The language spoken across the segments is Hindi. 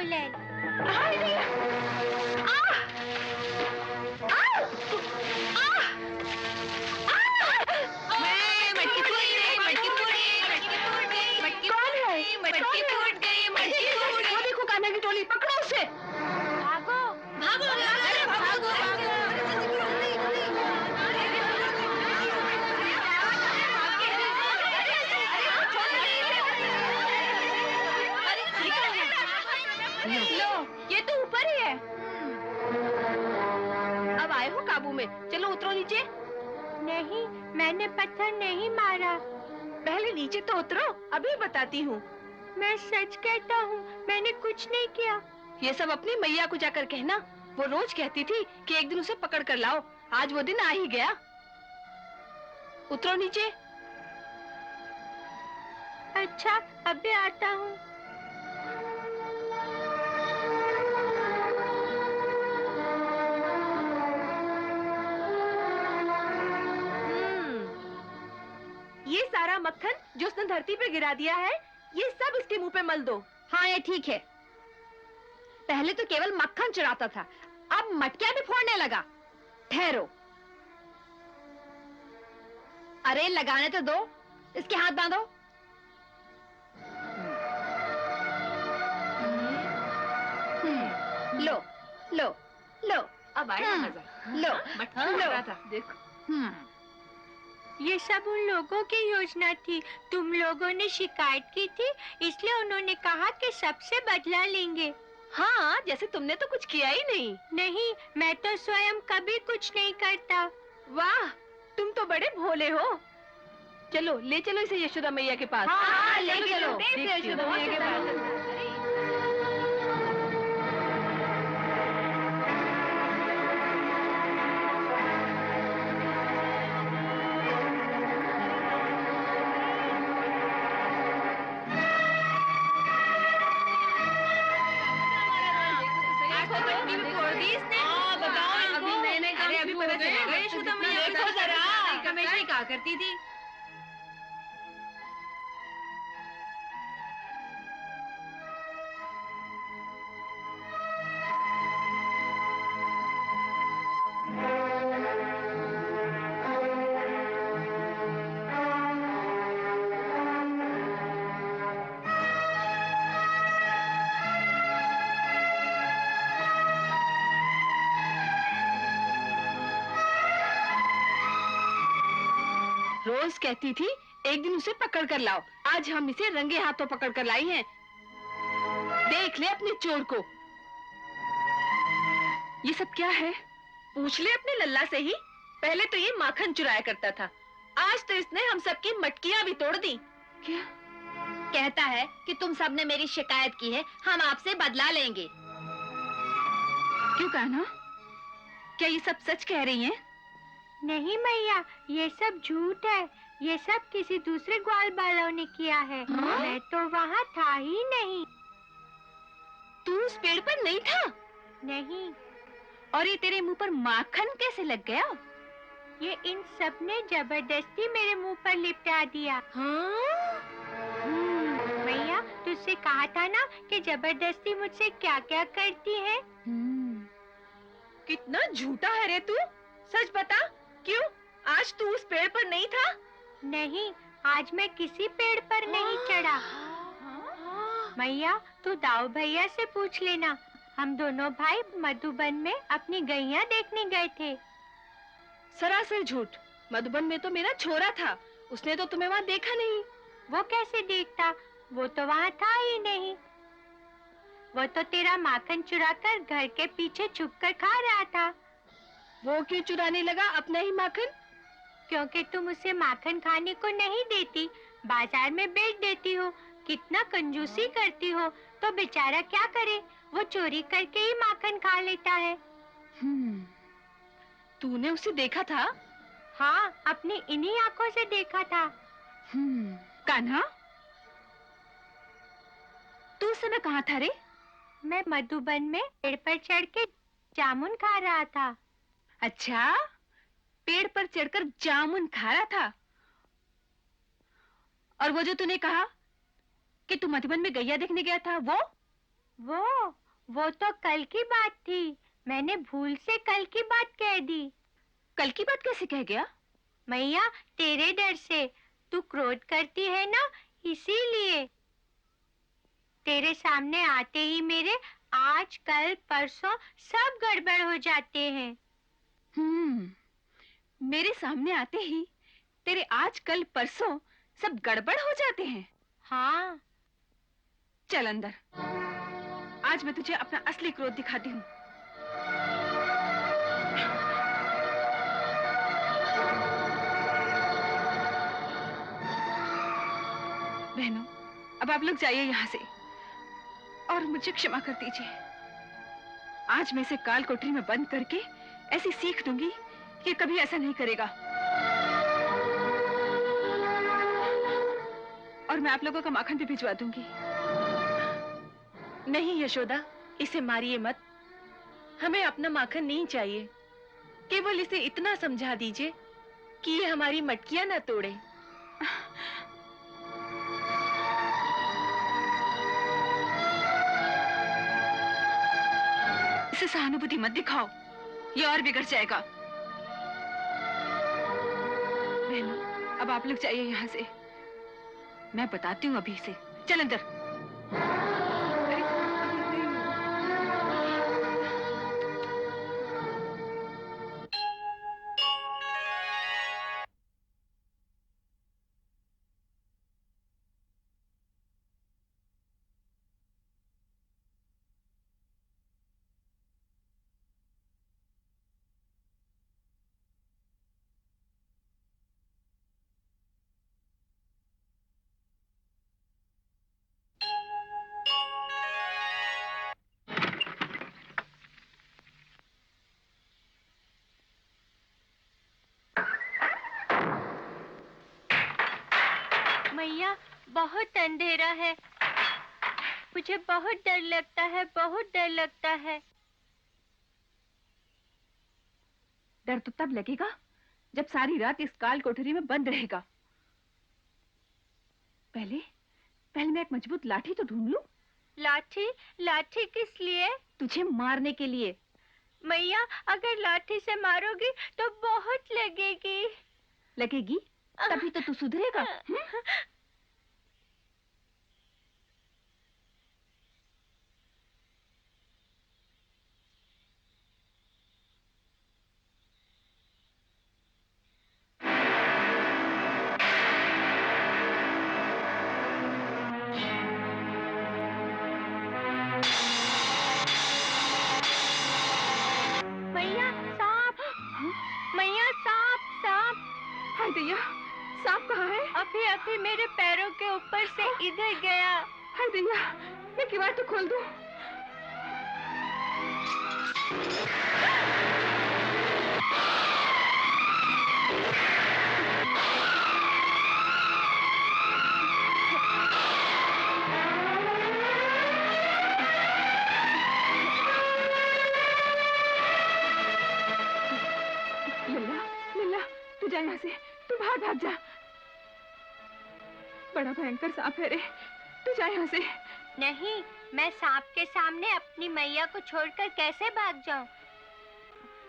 बुलेट। टोली पकड़ो उसे। भागो भागो, अरे भागो, लो ये तो ऊपर ही है। अब आए हो काबू में, चलो उतरो नीचे। नहीं, मैंने पत्थर नहीं मारा। पहले नीचे तो उतरो, अभी बताती हूँ। मैं सच कहता हूँ, मैंने कुछ नहीं किया। ये सब अपनी मैया को जाकर कहना। वो रोज कहती थी कि एक दिन उसे पकड़ कर लाओ। आज वो दिन आ ही गया। उतरो नीचे। अच्छा, अभी आता हूँ। ये सारा मक्खन जो उसने धरती पे गिरा दिया है, ये सब इसके मुंह पे मल दो। हाँ, ये ठीक है। पहले तो केवल मक्खन चुराता था, अब मटकियां भी फोड़ने लगा। ठहरो। अरे लगाने तो दो, इसके हाथ बांधो। लो लो लो, अब आया मजा। लो मटकी लगा था, देखो। ये सब उन लोगों की योजना थी। तुम लोगों ने शिकायत की थी, इसलिए उन्होंने कहा कि सबसे बदला लेंगे। हाँ, जैसे तुमने तो कुछ किया ही नहीं। नहीं, मैं तो स्वयं कभी कुछ नहीं करता। वाह, तुम तो बड़े भोले हो। चलो ले चलो इसे यशोदा मैया के पास। हाँ, ले चलो, चलो। इसे यशोदा मैया के पास। कहा करती थी। रोज कहती थी एक दिन उसे पकड़ कर लाओ। आज हम इसे रंगे हाथों पकड़ कर लाई हैं। देख ले अपनी चोर को। ये सब क्या है? पूछ ले अपने लल्ला से ही। पहले तो ये माखन चुराया करता था, आज तो इसने हम सबकी मटकियां भी तोड़ दी। क्या कहता है कि तुम सबने मेरी शिकायत की है, हम आपसे बदला लेंगे। क्यों कहना? क्या ये सब सच कह रही हैं? नहीं मैया, ये सब झूठ है। ये सब किसी दूसरे ग्वाल बालों ने किया है। हाँ? मैं तो वहाँ था ही नहीं। तू उस पेड़ पर नहीं था? नहीं। और ये तेरे मुंह पर माखन कैसे लग गया? ये इन सब ने जबरदस्ती मेरे मुंह पर लिपटा दिया। हाँ? मैया, तुझसे कहा था ना कि जबरदस्ती मुझसे क्या क्या करती है। कितना झूठा है रे तू। सच बता, क्यों आज तू उस पेड़ पर नहीं था? नहीं, आज मैं किसी पेड़ पर नहीं चढ़ा। मैया, तू दाऊ भैया से पूछ लेना। हम दोनों भाई मधुबन में अपनी गैया देखने गए थे। सरासर झूठ। मधुबन में तो मेरा छोरा था, उसने तो तुम्हें वहाँ देखा नहीं। वो कैसे देखता? वो तो वहाँ था ही नहीं। वो तो तेरा माखन चुराकर घर के पीछे छुपकर खा रहा था। वो क्यों चुराने लगा अपना ही माखन? क्योंकि तुम उसे माखन खाने को नहीं देती, बाजार में बेच देती हो। कितना कंजूसी करती हो। तो बेचारा क्या करे, वो चोरी करके ही माखन खा लेता है। तूने उसे देखा था? हाँ, अपनी इन्हीं आंखों से देखा था। कान्हा, तू उस समय कहाँ था रे? मैं मधुबन में पेड़ पर चढ़ के जामुन खा रहा था। अच्छा, पेड़ पर चढ़कर जामुन खा रहा था। और वो जो तूने कहा कि तू मधुबन में गैया देखने गया था, वो तो कल की बात थी। मैंने भूल से कल की बात कह दी। कल की बात कैसे कह गया? मैया, तेरे डर से। तू क्रोध करती है ना, इसीलिए। तेरे सामने आते ही मेरे आज कल परसों सब गड़बड़ हो जाते हैं। मेरे सामने आते ही तेरे आज कल परसों सब गड़बड़ हो जाते हैं। हाँ। चल अंदर, आज मैं तुझे अपना असली क्रोध दिखाती हूँ। बहनों, अब आप लोग जाइए यहाँ से और मुझे क्षमा कर दीजिए। आज मैं इसे काल कोठरी में बंद करके ऐसी सीख दूंगी कि कभी ऐसा नहीं करेगा। और मैं आप लोगों का माखन भी भिजवा दूंगी। नहीं यशोदा, इसे मारिए मत। हमें अपना माखन नहीं चाहिए। केवल इसे इतना समझा दीजिए कि ये हमारी मटकियां ना तोड़े। इसे सहानुभूति मत दिखाओ, ये और बिगड़ जाएगा। बहनों, अब आप लोग जाइए यहाँ से। मैं बताती हूँ अभी इसे। चल अंदर। मैया, बहुत अंधेरा है। मुझे बहुत डर लगता है, बहुत डर लगता है। डर तो तब लगेगा जब सारी रात इस काल कोठरी में बंद रहेगा। पहले पहले मैं एक मजबूत लाठी तो ढूंढ लूं। लाठी? लाठी किस लिए? तुझे मारने के लिए। मैया, अगर लाठी से मारोगी तो बहुत लगेगी। लगेगी? तभी तो तू सुधरेगा। मैया, सांप! मैया, सांप! सांप! हाय दैया, सांप कहाँ है? अभी अभी मेरे पैरों के ऊपर से इधर गया। हाय दैया, मैं किवाड़ तो खोल दूं। तू जा यहाँ से, तू बाहर भाग जा। बड़ा भयंकर सांप है रे, तू जा यहाँ से। नहीं, मैं सांप के सामने अपनी मैया को छोड़कर कैसे भाग जाऊं?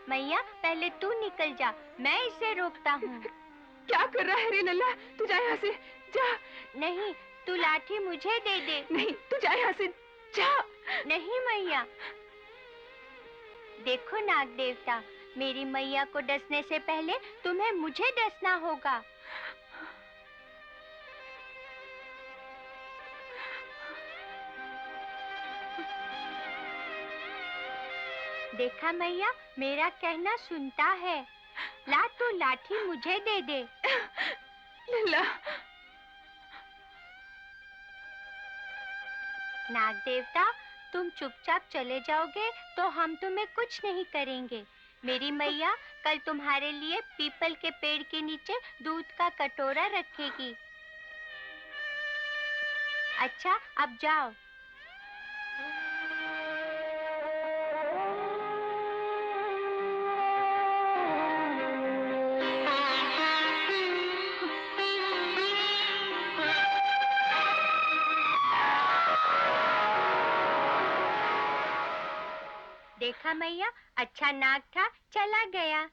मैया, पहले तू निकल जा, मैं इसे रोकता हूँ। क्या कर रहा है रे लल्ला? तू जा यहाँ से, जा। नहीं, तू लाठी मुझे दे दे। नहीं, तू जा यहाँ से, जा। नहीं मैया। देखो नाग देवता, मेरी मैया को डसने से पहले तुम्हें मुझे डसना होगा। देखा मैया, मेरा कहना सुनता है। ला, तू लाठी मुझे दे दे। लल्ला। नाग देवता, तुम चुपचाप चले जाओगे तो हम तुम्हें कुछ नहीं करेंगे। मेरी मैया कल तुम्हारे लिए पीपल के पेड़ के नीचे दूध का कटोरा रखेगी। अच्छा, अब जाओ। देखा मैया, अच्छा नाग था, चला गया।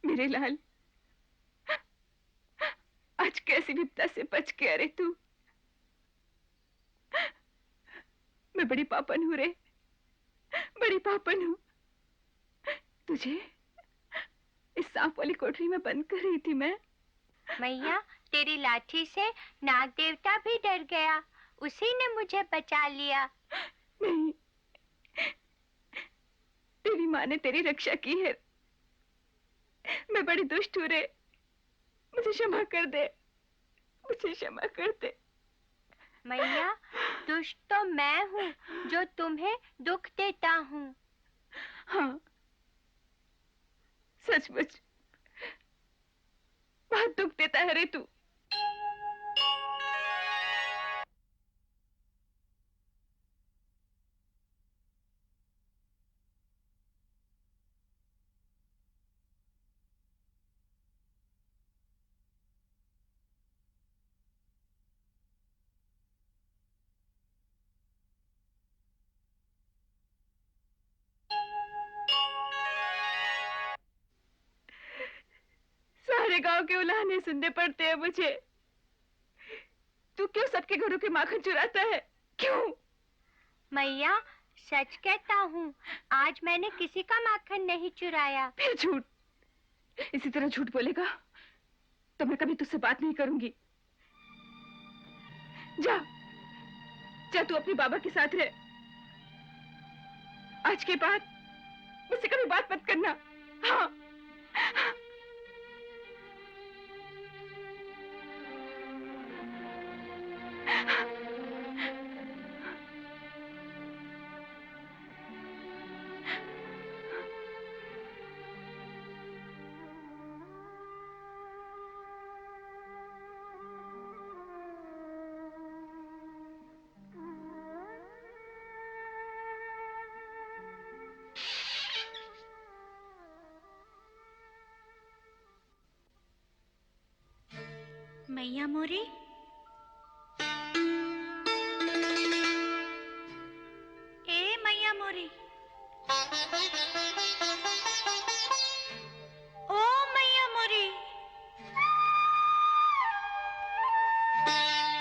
मेरे लाल, आज कैसी विपदा से बच गया रे तू। मैं बड़ी पापन हूँ रे, बड़ी पापन हूँ। तुझे इस सांप वाली कोठरी में बंद कर रही थी मैं। मैया, तेरी लाठी से नाग देवता भी डर गया, उसी ने मुझे बचा लिया। नहीं, तेरी माँ ने तेरी रक्षा की है। मैं बड़ी दुष्ट हूँ रे, मुझे क्षमा कर दे, मुझे क्षमा कर दे। मैया, दुष्ट तो मैं हूँ जो तुम्हें दुख देता हूँ। हाँ, सचमुच बहुत दुख देता है रे तू। सारे गांव के उलाहने सुनने पड़ते हैं मुझे। तू क्यों सबके घरों के माखन चुराता है, क्यों? मैया, सच कहता हूँ, आज मैंने किसी का माखन नहीं चुराया। फिर झूठ। इसी तरह झूठ बोलेगा तो मैं कभी तुझसे बात नहीं करूंगी। जा, जा तू अपने बाबा के साथ रह। आज के बाद मुझसे कभी बात मत करना। हाँ। मैया मोरी, ए मैया मोरी, ओ मैया मोरी,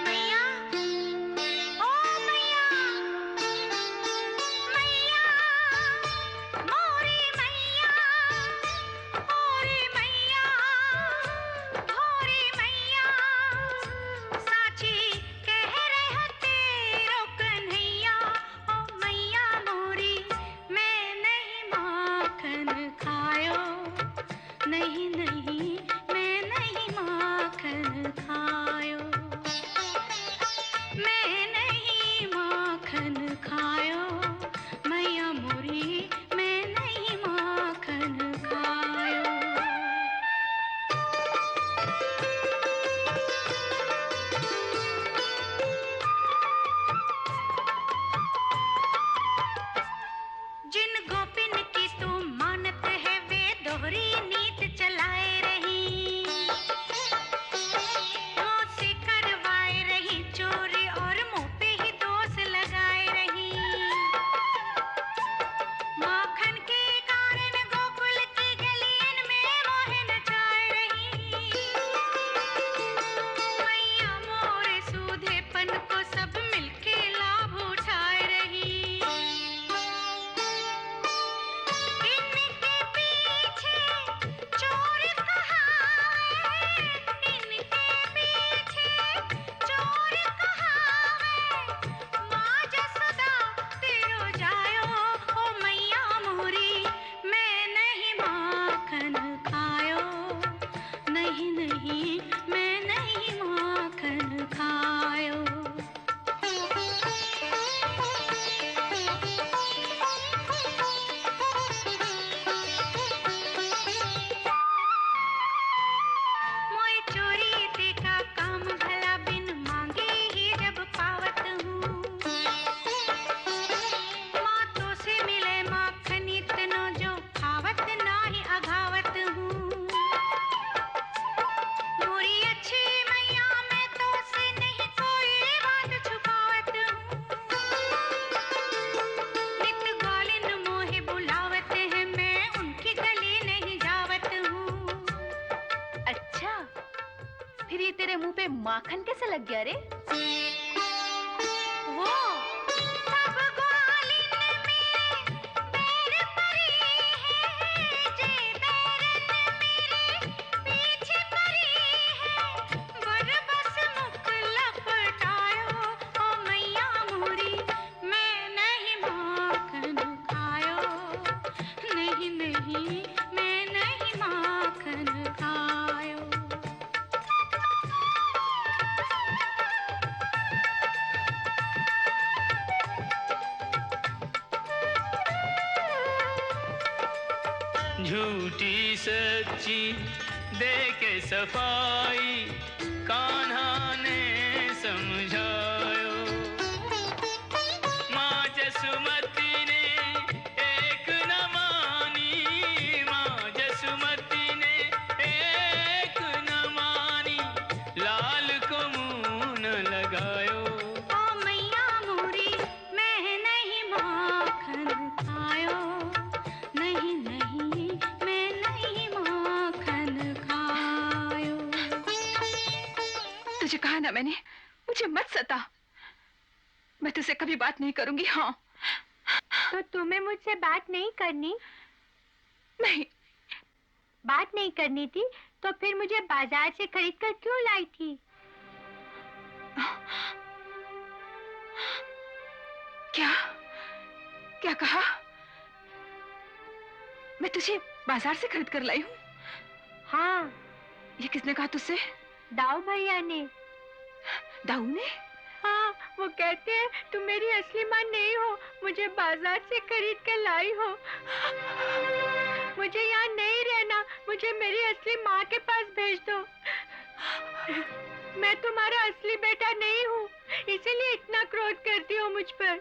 मैया, ओ मैया, मैया, मोरी मैया, मोरी मैया, मोरी मैया, माखन कैसे लग गया रे? वो सब ग्वालिन मेरे पैर परी है, जे बैरन मेरे पीछे परी है, वर बस मुख लपटायो, ओ मैया मोरी मैं नहीं माखन खायो, नहीं नहीं मैं नहीं माखन खायो। झूठी सच्ची दे के सफाई कान्हा ने समझायो, माँ जसुमती ने एक न मानी, माँ जसुमती ने एक न मानी, लाल को मुंह न लगायो। ओ मैया मोरी मैं नहीं माखन खायो, नहीं नहीं मैं नहीं माखन खायो। तुझे कहा ना मैंने, मुझे मत सता। मैं तुझसे कभी बात नहीं करूंगी। हाँ तो तुम्हें मुझसे बात नहीं करनी? नहीं, बात नहीं करनी थी तो फिर मुझे बाजार से खरीद कर क्यों लाई थी? क्या क्या कहा? मैं तुझे बाजार से खरीद कर लाई हूँ? हाँ, ये किसने कहा तुझसे? दाऊ भैया ने। दाऊ ने? हाँ, वो कहते हैं तुम मेरी असली माँ नहीं हो, मुझे बाजार से खरीद कर लाई हो। मुझे यहाँ नहीं रहना, मुझे मेरी असली माँ के पास भेज दो। मैं तुम्हारा असली बेटा नहीं हूँ, इसीलिए इतना क्रोध करती हो मुझ पर।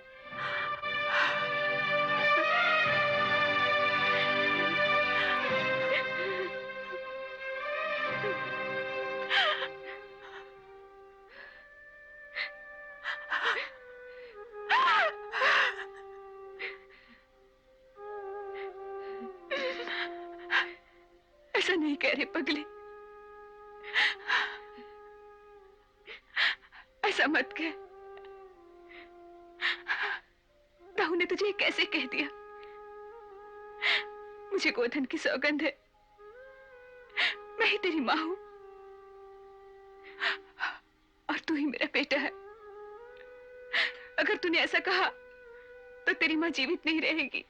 ऐसा नहीं कह रहे पगले, ऐसा मत कह। दाऊ ने तुझे कैसे कह दिया? मुझे गोधन की सौगंध है, मैं ही तेरी माँ हूं और तू ही मेरा बेटा है। अगर तूने ऐसा कहा तो तेरी माँ जीवित नहीं रहेगी।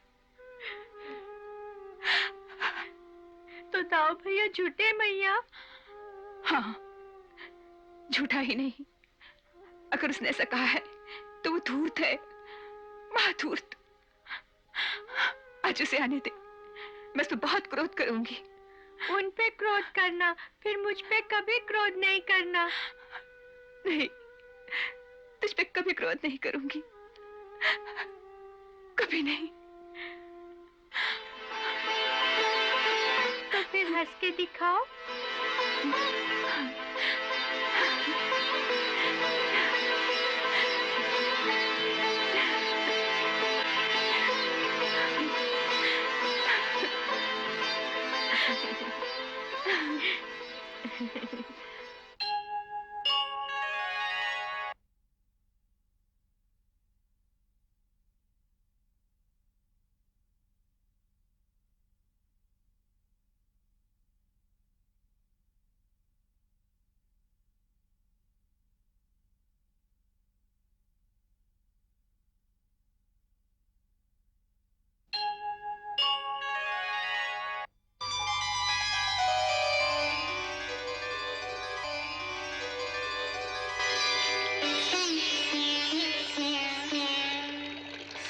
तो दाऊ भैया झूठे मैया? हाँ, झूठा ही नहीं। अगर उसने ऐसा कहा है तो वो धूर्त है, महाधूर्त। आज उसे आने दे, मैं उस पर बहुत क्रोध करूंगी। उन पे क्रोध करना, फिर मुझ पे कभी क्रोध नहीं करना। नहीं, तुझ पे कभी क्रोध नहीं करूंगी, कभी नहीं। तो फिर हंस के दिखाओ।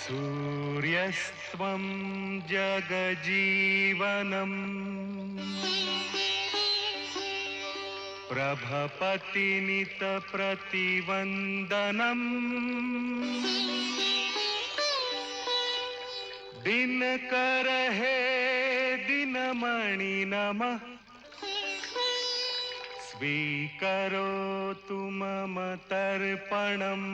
सूर्यस्त्वं जगजीवनम् प्रभपतिनितप्रतिवन्दनम् दिनकर हे दिनमणि नमः स्वीकरोतु मम तर्पणम्।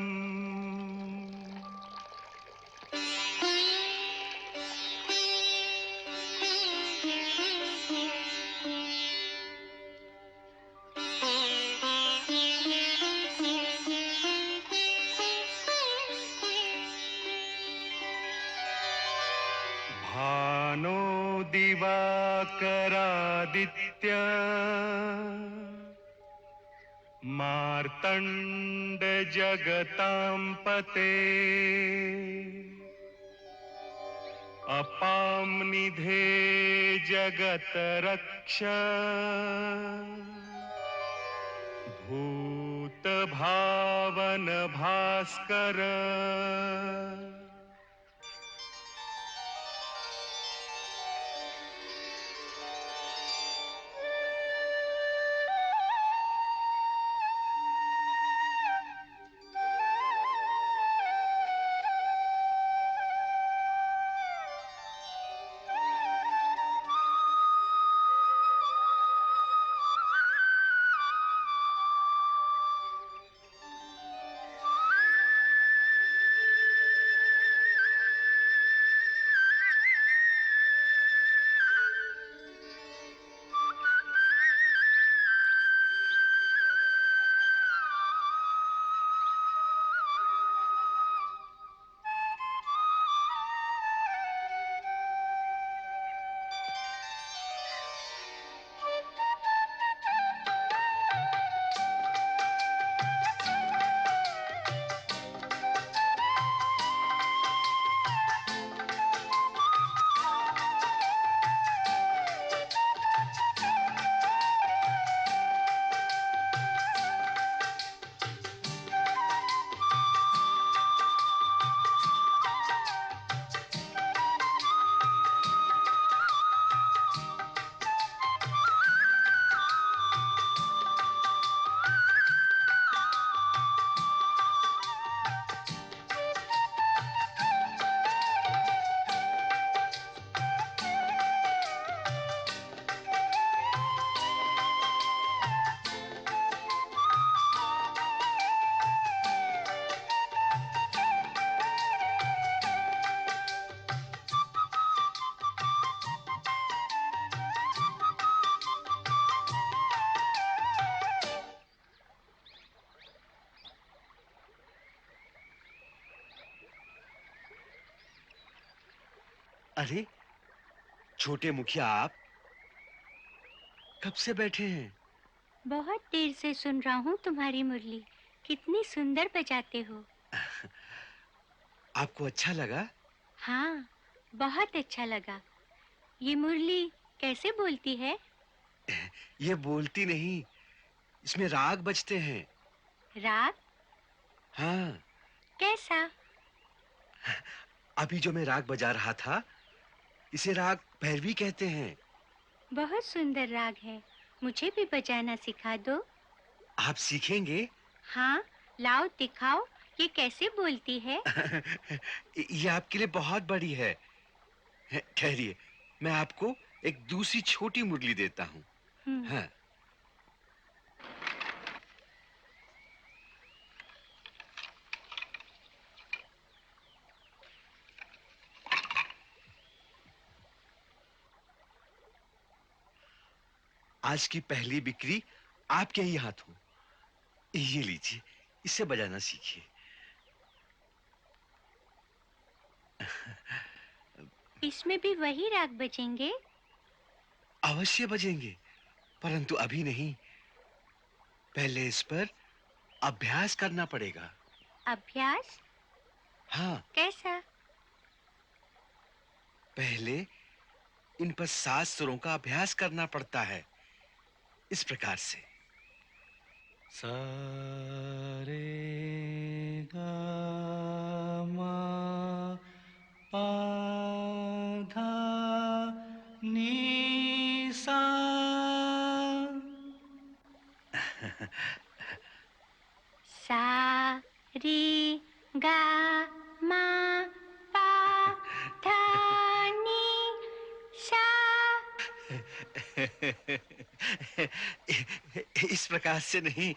भानो दिवाकरादित्य मार्तण्ड जगतां पते अपां निधे जगत रक्ष भूत भावन भास्कर। अरे छोटे मुखिया, आप कब से बैठे हैं? बहुत देर से सुन रहा हूँ तुम्हारी मुरली। कितनी सुंदर बजाते हो। आपको अच्छा लगा? हाँ, बहुत अच्छा लगा। ये मुरली कैसे बोलती है? ये बोलती नहीं, इसमें राग बजते हैं। राग? हाँ, कैसा? अभी जो मैं राग बजा रहा था, इसे राग भैरवी कहते हैं। बहुत सुंदर राग है। मुझे भी बजाना सिखा दो। आप सीखेंगे? हाँ, लाओ दिखाओ, ये कैसे बोलती है? ये आपके लिए बहुत बड़ी है। ठहरिए, मैं आपको एक दूसरी छोटी मुरली देता हूँ। हाँ। आज की पहली बिक्री आपके ही हाथों। ये लीजिए, इसे बजाना सीखिए। इसमें भी वही राग बजेंगे? अवश्य बजेंगे, परंतु अभी नहीं। पहले इस पर अभ्यास करना पड़ेगा। अभ्यास? हाँ, कैसा? पहले इन पर 7 सुरों का अभ्यास करना पड़ता है। इस प्रकार से। सा रे गा मा पा धा नी सा। सा रे गा मा पा धा नी सा। इस प्रकार से नहीं,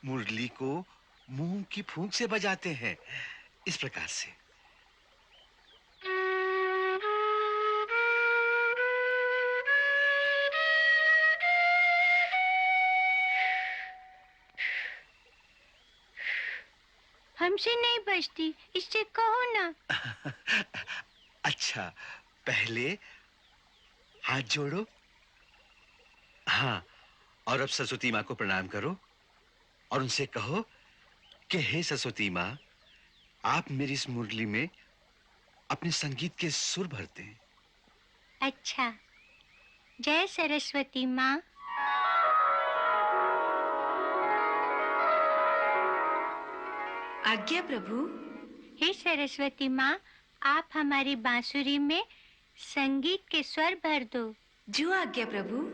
मुरली को मुंह की फूंक से बजाते हैं। इस प्रकार से। हमसे नहीं बजती, इससे कहो ना। अच्छा, पहले हाथ जोड़ो। हाँ, और अब सरस्वती माँ को प्रणाम करो और उनसे कहो कि हे सरस्वती माँ, आप मेरी इस मुरली में अपने संगीत के सुर भरते हैं। अच्छा, जय सरस्वती माँ। आज्ञा प्रभु। हे सरस्वती माँ, आप हमारी बांसुरी में संगीत के स्वर भर दो। जो आज्ञा प्रभु।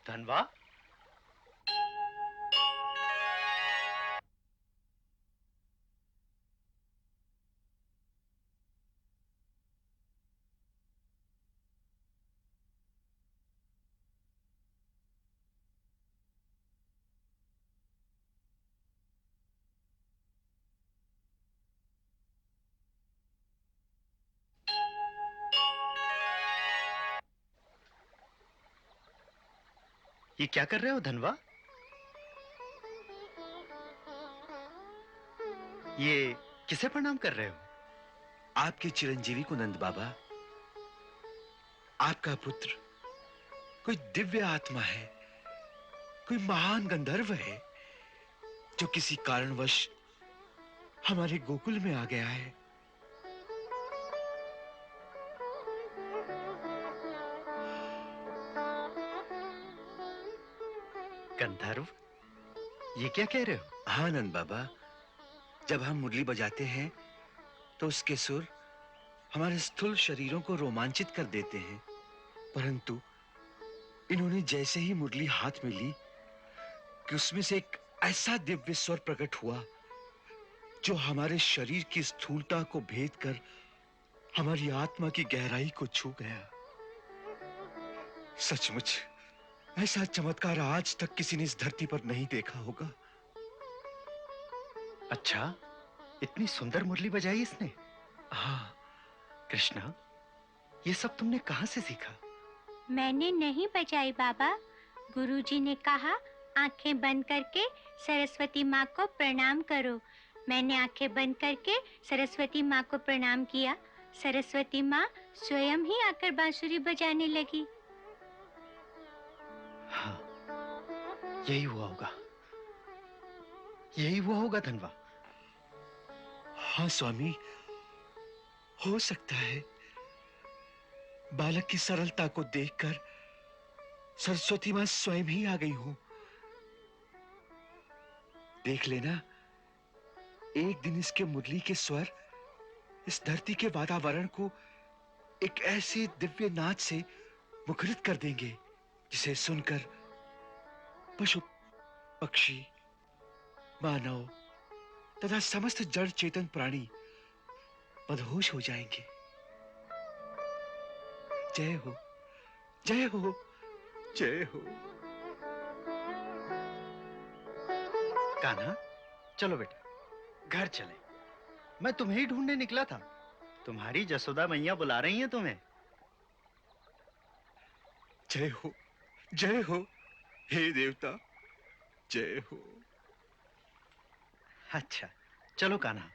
धनवा, ये क्या कर रहे हो धनवा? ये किसे प्रणाम कर रहे हो? आपके चिरंजीवी को नंद बाबा। आपका पुत्र कोई दिव्य आत्मा है, कोई महान गंधर्व है जो किसी कारणवश हमारे गोकुल में आ गया है। गंधर्व? ये क्या कह रहे हो? हाँ नंद बाबा, जब हम मुरली बजाते हैं तो उसके सुर हमारे स्थूल शरीरों को रोमांचित कर देते हैं, परंतु इन्होंने जैसे ही मुरली हाथ में ली कि उसमें से एक ऐसा दिव्य स्वर प्रकट हुआ जो हमारे शरीर की स्थूलता को भेद कर हमारी आत्मा की गहराई को छू गया। सचमुच ऐसा चमत्कार आज तक किसी ने इस धरती पर नहीं देखा होगा। अच्छा, इतनी सुंदर मुरली बजाई इसने? हाँ। कृष्णा, ये सब तुमने कहां से सीखा? मैंने नहीं बजाई बाबा, गुरुजी ने कहा आंखें बंद करके सरस्वती माँ को प्रणाम करो। मैंने आंखें बंद करके सरस्वती माँ को प्रणाम किया। सरस्वती माँ स्वयं ही आकर बांसुरी बजाने लगी। हाँ, यही हुआ होगा, यही हुआ होगा धनवा। हाँ स्वामी, हो सकता है बालक की सरलता को देखकर सरस्वती माँ स्वयं ही आ गई हूं। देख लेना, एक दिन इसके मुरली के स्वर इस धरती के वातावरण को एक ऐसे दिव्य नाद से मुखरित कर देंगे जिसे सुनकर पशु पक्षी, मानव तथा समस्त जड़ चेतन प्राणी मदहोश हो जाएंगे। जय हो, जय हो, जय हो। कान्हा, चलो बेटा, घर चले। मैं तुम्हें ही ढूंढने निकला था। तुम्हारी जसोदा मैया बुला रही हैं तुम्हें। जय हो, जय हो, हे देवता, जय हो। अच्छा, चलो कान्हा।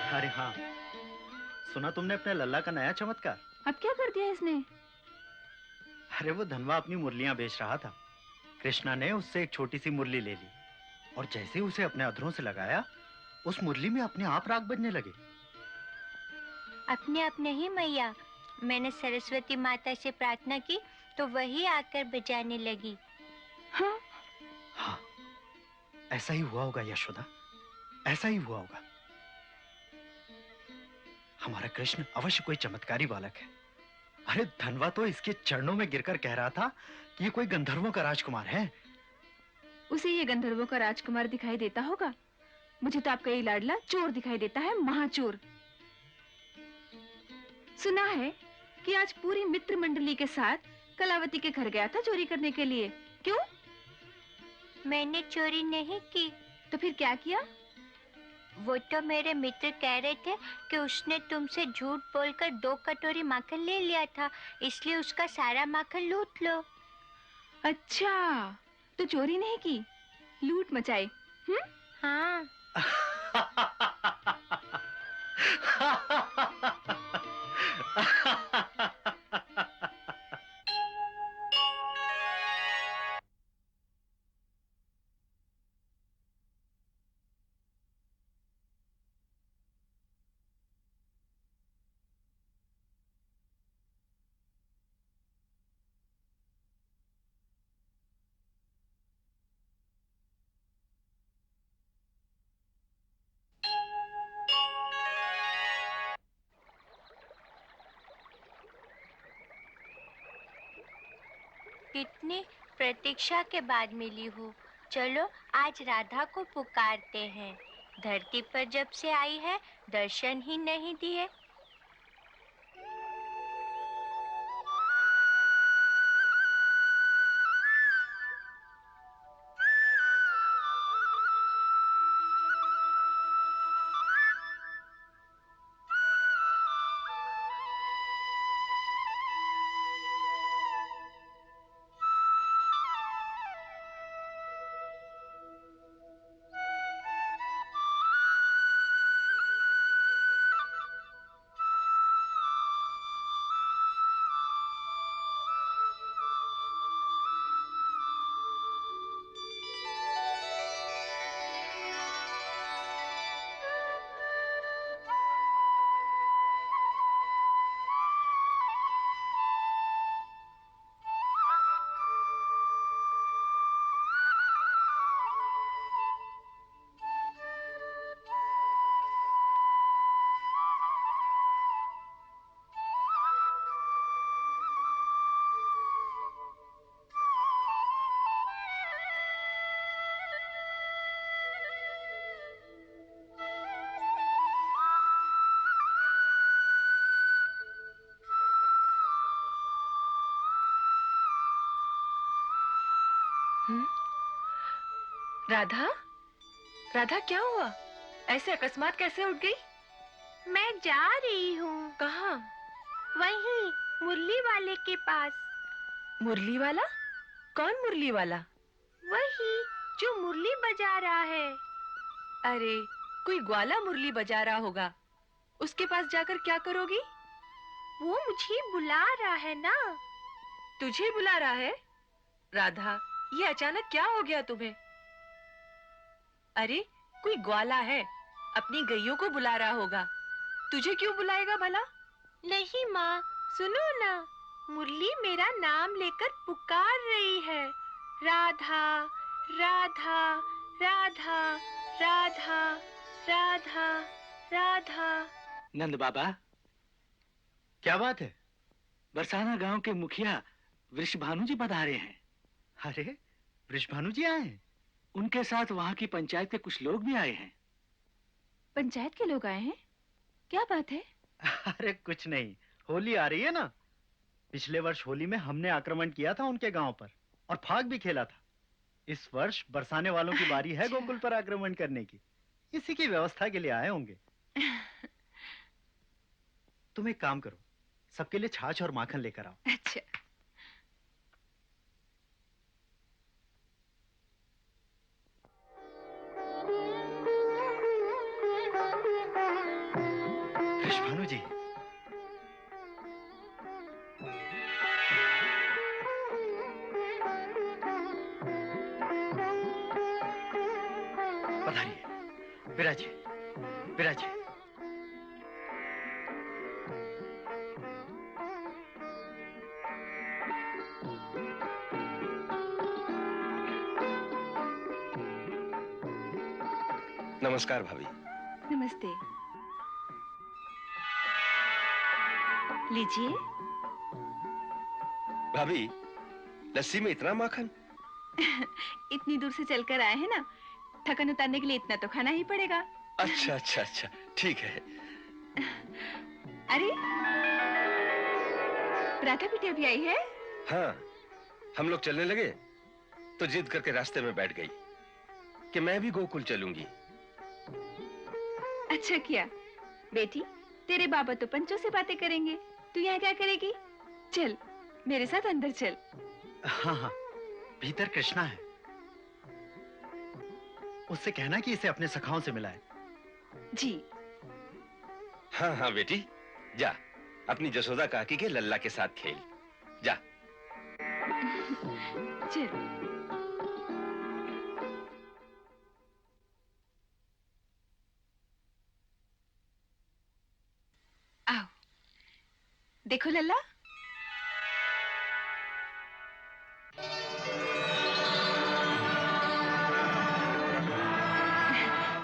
अरे हाँ, सुना तुमने अपने लल्ला का नया चमत्कार? अब क्या कर दिया इसने? अरे वो धनवा अपनी मुरलियां बेच रहा था। कृष्णा ने उससे एक छोटी सी मुरली ले ली और जैसे ही उसे अपने अधरों से लगाया, उस मुरली में अपने आप राग बजने लगे। अपने अपने ही मैया, मैंने सरस्वती माता से प्रार्थना की तो वही आकर बजाने लगी। हाँ, हाँ, ऐसा ही हुआ होगा यशोदा, ऐसा ही हुआ होगा। हमारा कृष्ण अवश्य कोई चमत्कारी बालक है। अरे धनवा तो इसके चरणों में गिरकर कह रहा था कि ये कोई गंधर्वों का राजकुमार है। उसे ये गंधर्वों का राजकुमार दिखाई देता होगा। मुझे तो आपका ये लाडला चोर दिखाई देता है, महाचोर। सुना है कि आज पूरी मित्र मंडली के साथ कलावती के घर गया था चोरी करने के लिए। क्यों? मैंने चोरी नहीं की। तो फिर क्या किया? वो तो मेरे मित्र कह रहे थे कि उसने तुमसे झूठ बोलकर 2 कटोरी माखन ले लिया था, इसलिए उसका सारा माखन लूट लो। अच्छा, तो चोरी नहीं की, लूट मचाई। हाँ। कितनी प्रतीक्षा के बाद मिली हूँ। चलो आज राधा को पुकारते हैं। धरती पर जब से आई है दर्शन ही नहीं दिए। राधा, राधा क्या हुआ? ऐसे अकस्मात कैसे उठ गई? मैं जा रही हूँ। कहाँ? वहीं मुरली वाले के पास। मुरली वाला? कौन मुरली वाला? वही जो मुरली बजा रहा है। अरे, कोई ग्वाला मुरली बजा रहा होगा। उसके पास जाकर क्या करोगी? वो मुझे बुला रहा है ना। तुझे बुला रहा है? राधा, ये अचानक क्या हो गया तुम्हें? अरे, कोई ग्वाला है, अपनी गैयों को बुला रहा होगा। तुझे क्यों बुलाएगा भला? नहीं माँ, सुनो ना, मुरली मेरा नाम लेकर पुकार रही है। राधा, राधा, राधा, राधा, राधा, राधा। नंद बाबा, क्या बात है? बरसाना गांव के मुखिया वृषभानु जी पधारे हैं। अरे, वृषभानु जी आए हैं? उनके साथ वहां की पंचायत के कुछ लोग भी आए हैं। पंचायत के लोग आए हैं? क्या बात है? अरे कुछ नहीं, होली आ रही है ना। पिछले वर्ष होली में हमने आक्रमण किया था उनके गांव पर और फाग भी खेला था। इस वर्ष बरसाने वालों की बारी है गोकुल पर आक्रमण करने की। इसी की व्यवस्था के लिए आए होंगे। तुम एक काम करो, सबके लिए छाछ और माखन लेकर आओ। अच्छा। वृषभानु जी, पधारिए, विराजिए, विराजिए। नमस्कार भाभी। नमस्ते। लीजिए। भाभी, लस्सी में इतना माखन? इतनी दूर से चलकर आए हैं ना, थकन उतारने के लिए इतना तो खाना ही पड़ेगा। अच्छा अच्छा अच्छा, ठीक है। अरे, राधा बिटिया भी आई है? हाँ, हम लोग चलने लगे तो जिद करके रास्ते में बैठ गई कि मैं भी गोकुल चलूंगी। अच्छा किया। बेटी, तेरे बाबा तो पंचों से बातें करेंगे, तू यहाँ क्या करेगी? चल, मेरे साथ अंदर चल। हाँ हाँ, भीतर कृष्णा है। उससे कहना कि इसे अपने सखाओं से मिलाए। जी। हाँ हाँ बेटी, जा अपनी जसोदा काकी के लल्ला के साथ खेल जा। चल। आओ, देखो लल्ला,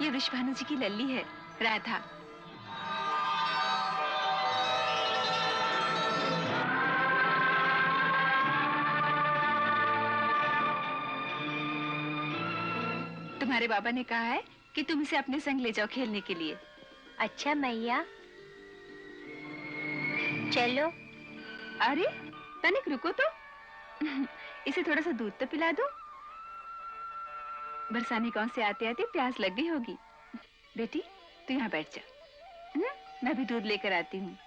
ये वृषभानु जी की लल्ली है, राधा। तुम्हारे बाबा ने कहा है कि तुम इसे अपने संग ले जाओ खेलने के लिए। अच्छा मैया, चलो। अरे तनिक रुको तो, इसे थोड़ा सा दूध तो पिला दो। बरसाने गांव से आते आते प्यास लग गई होगी। बेटी, तू यहाँ बैठ जा, मैं भी दूध लेकर आती हूँ।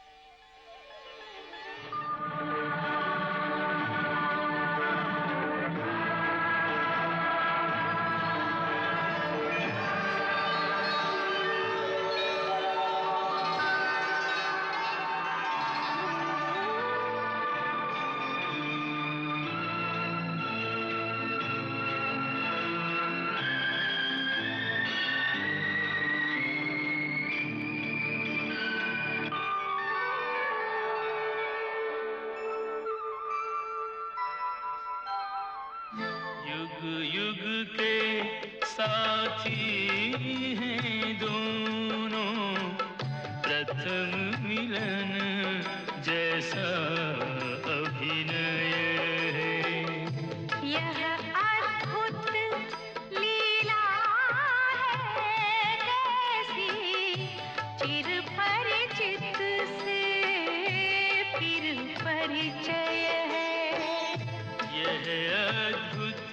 युग युग के साथी हैं दोनों, प्रथम मिलन जैसा अभिनय है। यह अद्भुत लीला है कैसी, चिर परिचित से फिर परिचय है। यह अद्भुत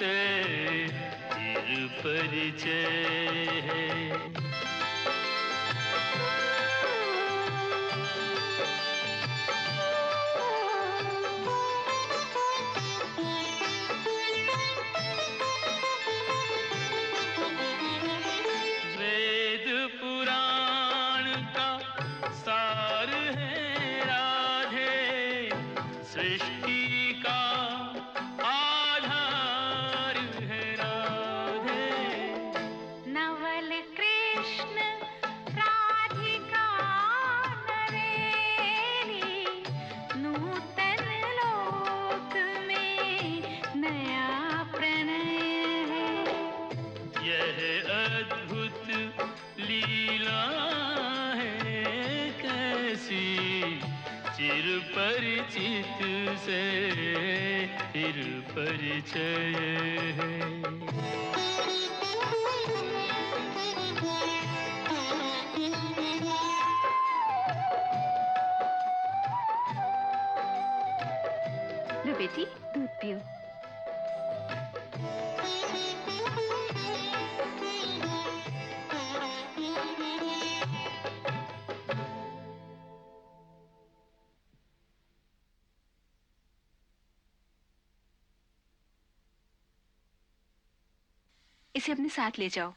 से फिर परिचय है। वेद पुराण का सार है राधे, सृष्टि का आधार है राधे। नवल कृष्ण राधिका नरेली, नूतन लोक में नया प्रणय है। यह अद्भुत लीला है कैसी, चिर परिचित से फिर परिचय है। लो बेटी, दूध पियो। इसे अपने साथ ले जाओ।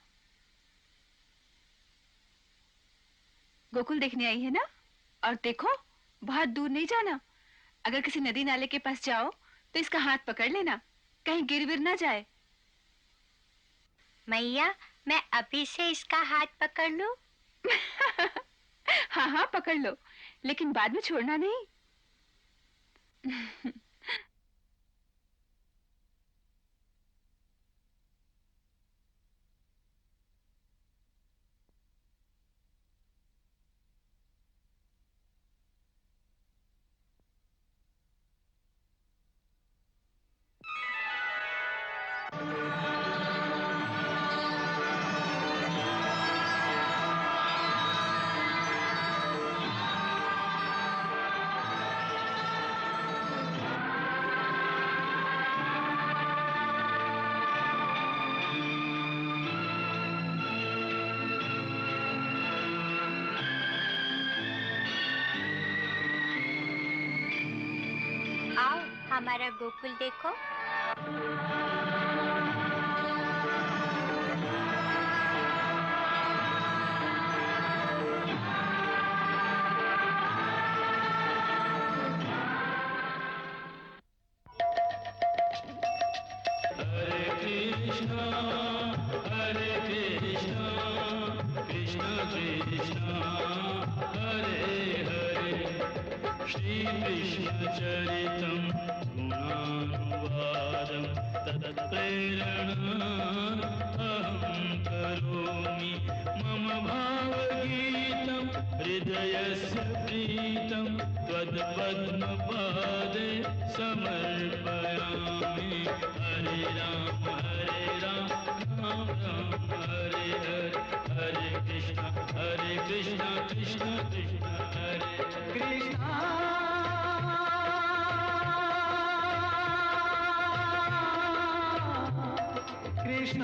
गोकुल देखने आई है ना? और देखो, बहुत दूर नहीं जाना। अगर किसी नदी नाले के पास जाओ तो इसका हाथ पकड़ लेना, कहीं गिर विर ना जाए। मैया, मैं अभी से इसका हाथ पकड़ लूं? हाँ हाँ, पकड़ लो, लेकिन बाद में छोड़ना नहीं। आओ, हमारा गोकुल देखो। हरे कृष्णा कृष्ण कृष्ण हरे हरे, श्री कृष्ण चरितम गुणानुवादम तत्प्रेरणा अहं करोमि। मम भावगीतं हृदयस्य प्रीतं त्वत्पद्मपादे समर्पयामि। हरे राम राम राम हरे हरे, हरे कृष्ण कृष्ण कृष्ण हरे कृष्ण। कृष्ण